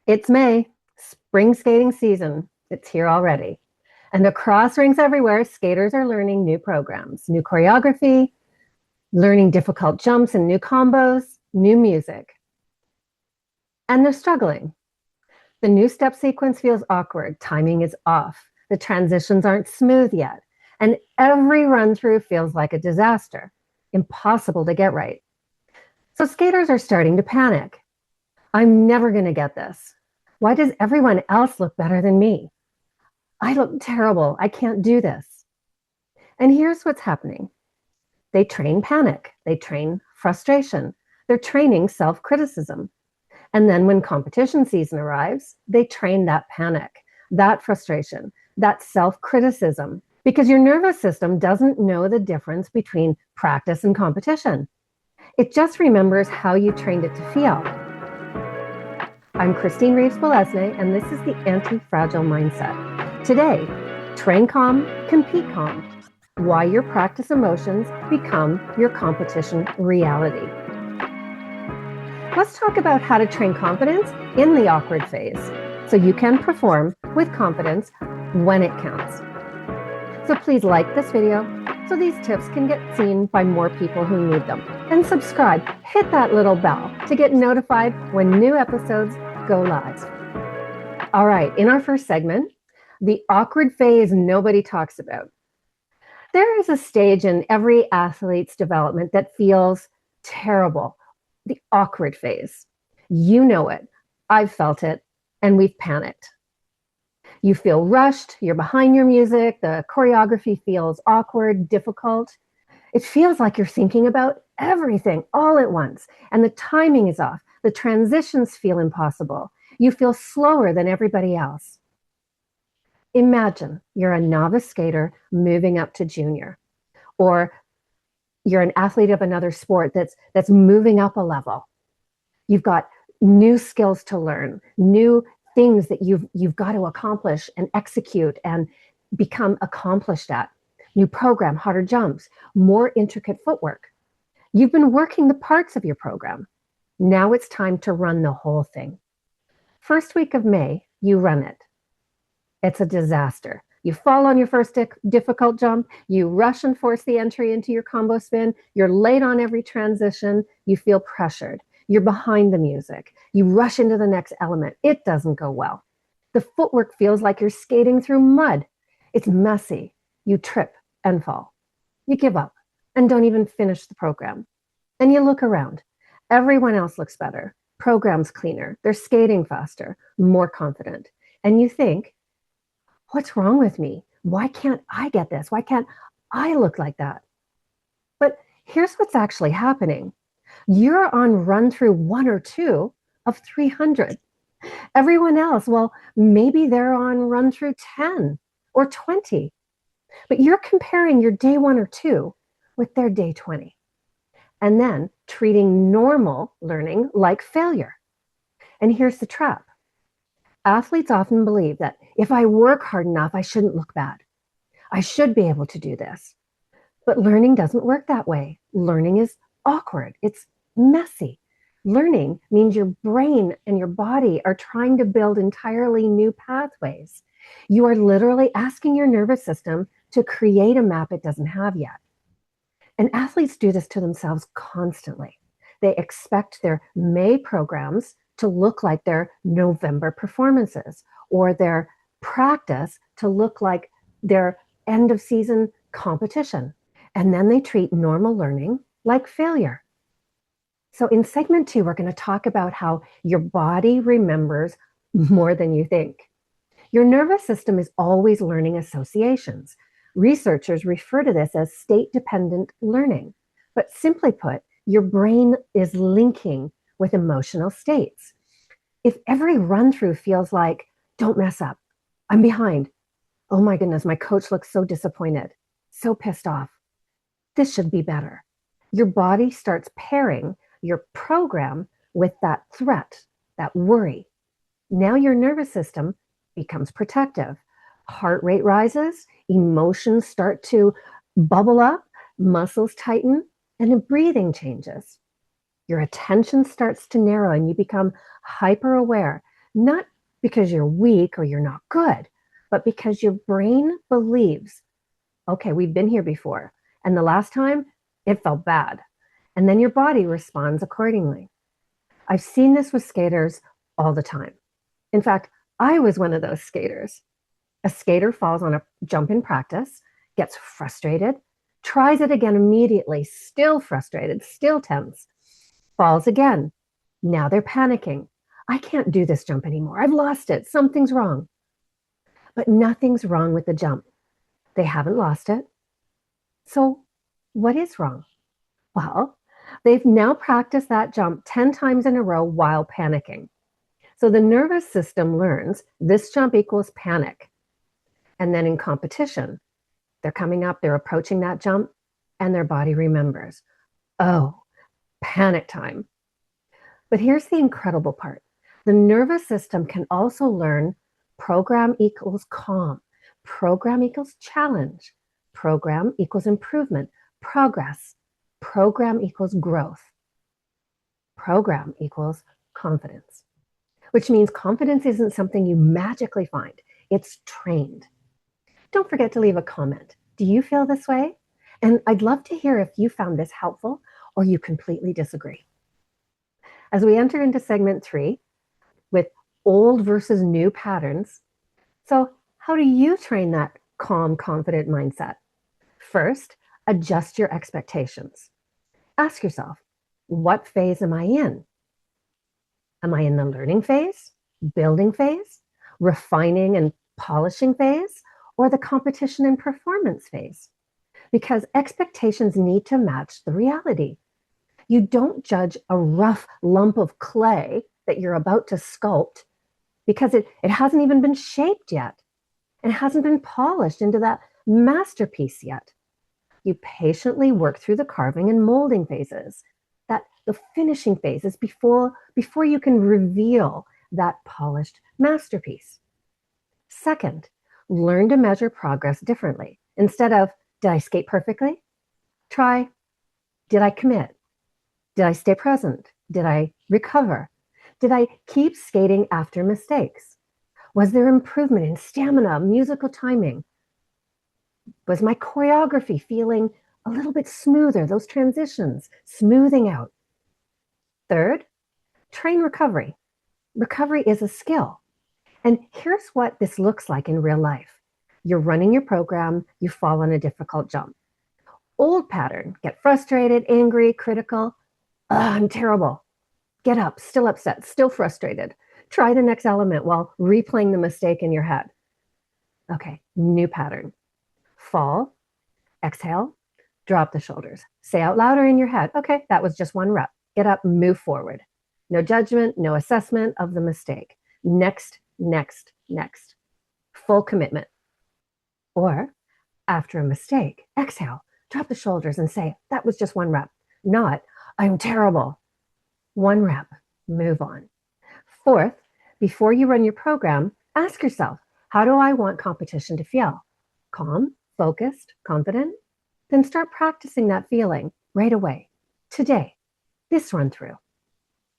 It's May, spring skating season. It's here already. And across rinks everywhere, skaters are learning new programs, new choreography, learning difficult jumps and new combos, new music. And they're struggling. The new step sequence feels awkward. Timing is off. The transitions aren't smooth yet. And every run through feels like a disaster, impossible to get right. So skaters are starting to panic. I'm never going to get this. Why does everyone else look better than me? I look terrible. I can't do this. And here's what's happening. They train panic. They train frustration. They're training self-criticism. And then when competition season arrives, they train that panic, that frustration, that self-criticism, because your nervous system doesn't know the difference between practice and competition. It just remembers how you trained it to feel. I'm Christine Reeves-Bolesne, and this is the Anti-Fragile Mindset. Today, train calm, compete calm. Why your practice emotions become your competition reality. Let's talk about how to train confidence in the awkward phase so you can perform with confidence when it counts. So please like this video so these tips can get seen by more people who need them. And subscribe, hit that little bell to get notified when new episodes go live. All right, in our first segment, the awkward phase nobody talks about. There is a stage in every athlete's development that feels terrible, the awkward phase. You know it, I've felt it, and we've panicked. You feel rushed, you're behind your music, the choreography feels awkward, difficult. It feels like you're thinking about everything all at once, and the timing is off. The transitions feel impossible. You feel slower than everybody else. Imagine you're a novice skater moving up to junior, or you're an athlete of another sport that's moving up a level. You've got new skills to learn, new things that you've got to accomplish and execute and become accomplished at. New program, harder jumps, more intricate footwork. You've been working the parts of your program. Now it's time to run the whole thing. First week of May, you run it. It's a disaster. You fall on your first difficult jump, you rush and force the entry into your combo spin, you're late on every transition, you feel pressured, you're behind the music, you rush into the next element. It doesn't go well. The footwork feels like you're skating through mud. It's messy. You trip and fall. You give up and don't even finish the program. And you look around. Everyone else looks better. Program's cleaner. They're skating faster, more confident. And you think, what's wrong with me? Why can't I get this? Why can't I look like that? But here's what's actually happening. You're on run through 1 or 2 of 300. Everyone else, well, maybe they're on run through 10 or 20. But you're comparing your day 1 or 2 with their day 20. And then treating normal learning like failure. And here's the trap. Athletes often believe that if I work hard enough, I shouldn't look bad. I should be able to do this. But learning doesn't work that way. Learning is awkward. It's messy. Learning means your brain and your body are trying to build entirely new pathways. You are literally asking your nervous system to create a map it doesn't have yet. And athletes do this to themselves constantly. They expect their May programs to look like their November performances, or their practice to look like their end of season competition. And then they treat normal learning like failure. So in segment 2, we're going to talk about how your body remembers more than you think. Your nervous system is always learning associations. Researchers refer to this as state-dependent learning. But simply put, your brain is linking with emotional states. If every run-through feels like, don't mess up, I'm behind, oh my goodness, my coach looks so disappointed, so pissed off, this should be better. Your body starts pairing your program with that threat, that worry. Now your nervous system becomes protective. Heart rate rises, emotions start to bubble up, muscles tighten, and the breathing changes. Your attention starts to narrow and you become hyper aware. not because you're weak or you're not good, but because your brain believes, okay, we've been here before. And the last time it felt bad. And then your body responds accordingly. I've seen this with skaters all the time. In fact, I was one of those skaters. A skater falls on a jump in practice, gets frustrated, tries it again immediately, still frustrated, still tense, falls again. Now they're panicking. I can't do this jump anymore. I've lost it. Something's wrong. But nothing's wrong with the jump. They haven't lost it. So what is wrong? Well, they've now practiced that jump 10 times in a row while panicking. So the nervous system learns this jump equals panic. And then in competition, they're coming up, they're approaching that jump, and their body remembers, oh, panic time. But here's the incredible part. The nervous system can also learn program equals calm, program equals challenge, program equals improvement, progress, program equals growth, program equals confidence, which means confidence isn't something you magically find, it's trained. Don't forget to leave a comment. Do you feel this way? And I'd love to hear if you found this helpful or you completely disagree. As we enter into segment 3 with old versus new patterns, so how do you train that calm, confident mindset? First, adjust your expectations. Ask yourself, what phase am I in? Am I in the learning phase, building phase, refining and polishing phase, or the competition and performance phase? Because expectations need to match the reality. You don't judge a rough lump of clay that you're about to sculpt because it hasn't even been shaped yet and hasn't been polished into that masterpiece yet. You patiently work through the carving and molding phases, that the finishing phases before you can reveal that polished masterpiece. Second, learn to measure progress differently. Instead of, did I skate perfectly? Try, did I commit? Did I stay present? Did I recover? Did I keep skating after mistakes? Was there improvement in stamina, musical timing? Was my choreography feeling a little bit smoother, those transitions, smoothing out? Third, train recovery. Recovery is a skill. And here's what this looks like in real life. You're running your program, you fall on a difficult jump. Old pattern, get frustrated, angry, critical. I'm terrible. Get up, still upset, still frustrated. Try the next element while replaying the mistake in your head. Okay, new pattern. Fall, exhale, drop the shoulders. Say out loud or in your head, okay, that was just one rep. Get up, move forward. No judgment, no assessment of the mistake. Next, next, next. Full commitment. Or after a mistake, exhale, drop the shoulders and say, that was just one rep. Not, I'm terrible. One rep, move on. Fourth, before you run your program, ask yourself, how do I want competition to feel? Calm, focused, confident? Then start practicing that feeling right away, today, this run through.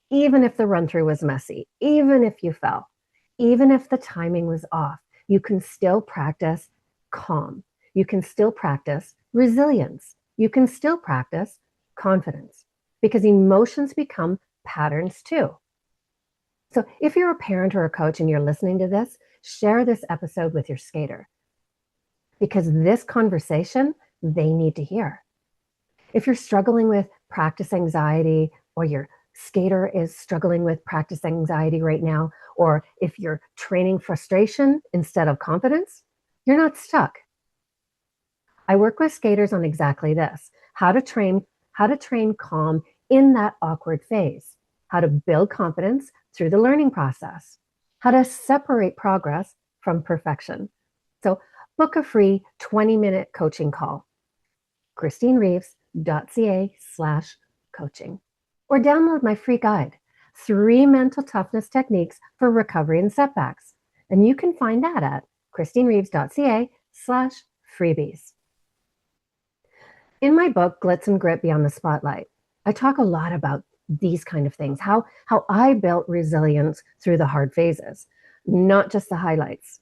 Even if the run through was messy, even if you fell, even if the timing was off, you can still practice calm. You can still practice resilience. You can still practice confidence because emotions become patterns too. So if you're a parent or a coach and you're listening to this, share this episode with your skater because this conversation they need to hear. If you're struggling with practice anxiety or your skater is struggling with practice anxiety right now, or if you're training frustration instead of confidence, you're not stuck. I work with skaters on exactly this, how to train calm in that awkward phase, how to build confidence through the learning process, how to separate progress from perfection. So book a free 20-minute coaching call, christinereeves.ca/coaching, or download my free guide, 3 mental toughness techniques for recovery and setbacks. And you can find that at christinereeves.ca/freebies. In my book, Glitz and Grit Beyond the Spotlight, I talk a lot about these kind of things, how I built resilience through the hard phases, not just the highlights.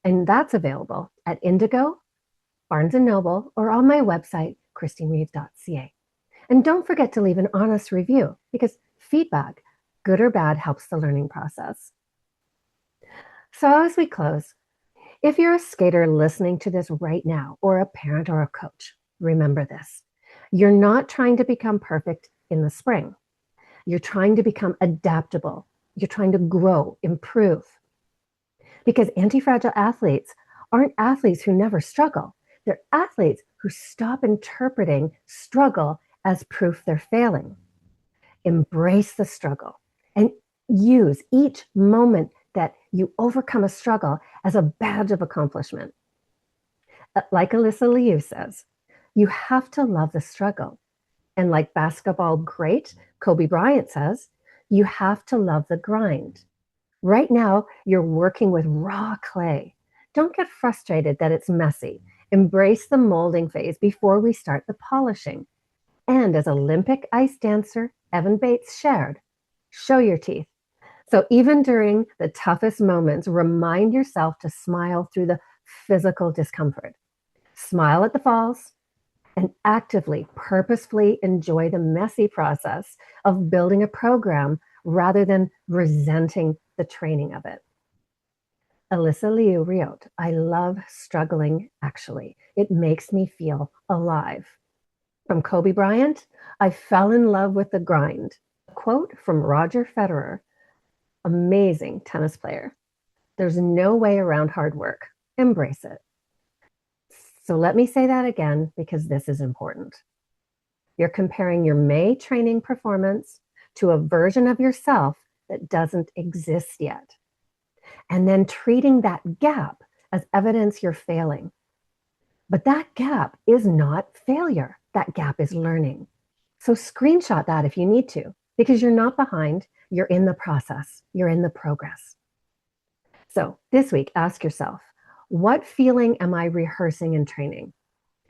And that's available at Indigo, Barnes & Noble, or on my website, christinereeve.ca. And don't forget to leave an honest review, because feedback, good or bad, helps the learning process. So as we close, if you're a skater listening to this right now, or a parent or a coach, remember this. You're not trying to become perfect in the spring. You're trying to become adaptable. You're trying to grow, improve. Because anti-fragile athletes aren't athletes who never struggle. They're athletes who stop interpreting struggle as proof they're failing. Embrace the struggle and use each moment that you overcome a struggle as a badge of accomplishment. Like Alyssa Liu says, you have to love the struggle. And like basketball great Kobe Bryant says, you have to love the grind. Right now, you're working with raw clay. Don't get frustrated that it's messy. Embrace the molding phase before we start the polishing. And as Olympic ice dancer Evan Bates shared, show your teeth. So even during the toughest moments, remind yourself to smile through the physical discomfort. Smile at the falls and actively, purposefully enjoy the messy process of building a program rather than resenting the training of it. Alyssa Liu wrote, I love struggling, actually. It makes me feel alive. From Kobe Bryant, I fell in love with the grind. A quote from Roger Federer, amazing tennis player. There's no way around hard work. Embrace it. So let me say that again, because this is important. You're comparing your May training performance to a version of yourself that doesn't exist yet, and then treating that gap as evidence you're failing. But that gap is not failure. That gap is learning. So screenshot that if you need to, because you're not behind, you're in the process, you're in the progress. So this week, ask yourself, what feeling am I rehearsing in training?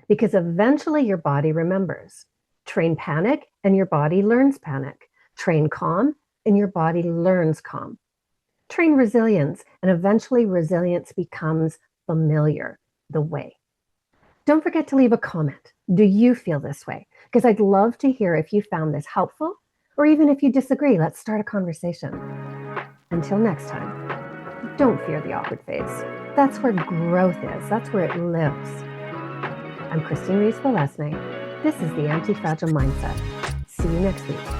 Because eventually your body remembers. Train panic and your body learns panic. Train calm and your body learns calm. Train resilience and eventually resilience becomes familiar, the way. Don't forget to leave a comment. Do you feel this way? Because I'd love to hear if you found this helpful, or even if you disagree. Let's start a conversation. Until next time, don't fear the awkward phase. That's where growth is. That's where it lives. I'm Christine Reeve-Belesme. This is the Anti-Fragile Mindset. See you next week.